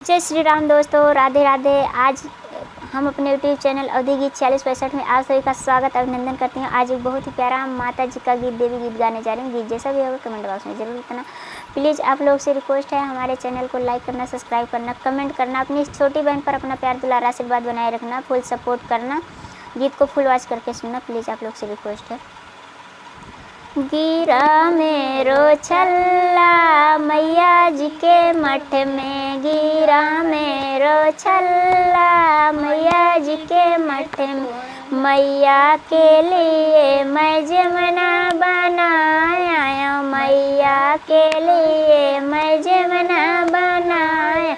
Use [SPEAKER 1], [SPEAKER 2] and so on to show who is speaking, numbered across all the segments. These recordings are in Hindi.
[SPEAKER 1] जय श्री राम दोस्तों, राधे राधे। आज हम अपने यूट्यूब चैनल अवधि गीत 4665 में आप सभी का स्वागत अभिनंदन करते हैं। आज एक बहुत ही प्यारा माता जी का गीत, देवी गीत गाने जा रहे हैं। गीत जैसा भी होगा कमेंट बॉक्स में जरूर बताना। प्लीज़ आप लोग से रिक्वेस्ट है, हमारे चैनल को लाइक करना, सब्सक्राइब करना, कमेंट करना, अपनी छोटी बहन पर अपना प्यार दुलार आशीर्वाद बनाए रखना, फुल सपोर्ट करना, गीत को फुल वॉच करके सुनना। प्लीज़ आप लोग से रिक्वेस्ट है। गिरा मेरो छल्ला मैया जी के मठ में, गिरा मेरो छल्ला मैया जी के मठ में। मैया के लिए मैं जमुना बनाया, मैया के लिए मैं जमुना बनाया।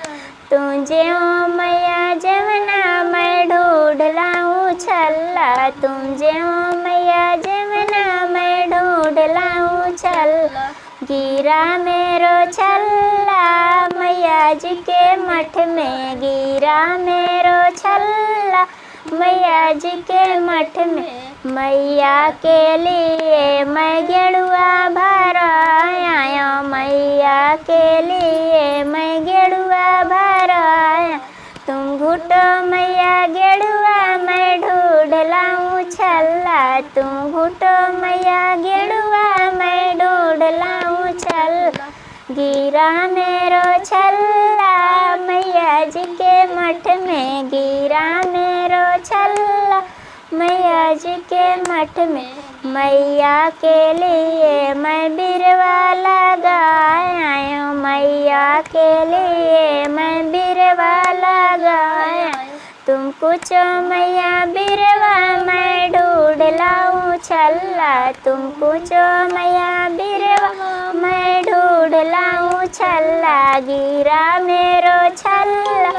[SPEAKER 1] तुझे ओ मैया जमुना मैं ढूंढ लाऊं छल्ला, तुझे ओ मैया जमुना मैं ढूंढ लाऊं छल्ला। गिरा मेरो छल्ला मैया जी के मठ में, गिरा मेरो छल्ला मैया जी के मठ में। मैया के लिए मैं गेरुआ भर आया, मैया के लिए मैं गेरुआ भर आया। तुम घुटो मैया गेरुआ मैं ढूंढ लाऊं छल्ला, तुम घुटो मैया गेरुआ मैं ढूंढ लाऊं छल्ला। गिरा मेरो छल्ला मैया जी के मठ में, गिरा मेरो छल्ला मैया जी के मठ में। मैया के लिए मैं बिरवा लगाया, मैया के लिए मैं बिरवा लगाया। तुम कुछ मैया बिरवा मैं ढूंढ लाऊं छल्ला, तुम कुछ मैया बिरवा मैं ढूंढ लाऊं छल्ला। गिरा मेरो छल्ला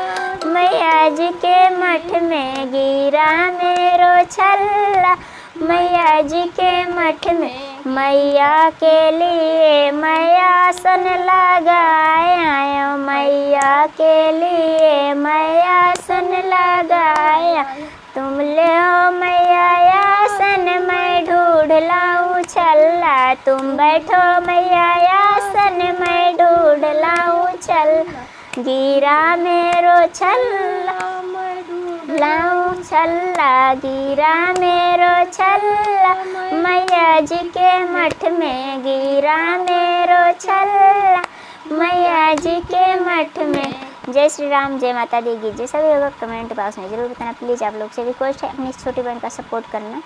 [SPEAKER 1] मैया जी के मठ में, गिरा मेरो छल्ला मैया जी के मठ में। मैया के लिए मैं आसन लगाया, मैया के लिए मैं आसन लगाया। तुम ले ओ मैया आसन मैं ढूंढ लाऊं छल्ला, तुम बैठो मैया आसन मैं ढूंढ लाऊं छल्ला। गिरा मेरो छल्ला लाऊं छल्ला, गिरा मेरो छल्ला मैया जी के मठ में, गिरा मेरो छल्ला मैया जी के मठ में। जय श्री राम, जय माता दी। गीत जैसा भी होगा कमेंट बॉक्स में जरूर बताना। प्लीज़ आप लोग से रिक्वेस्ट है, अपनी छोटी बहन का सपोर्ट करना।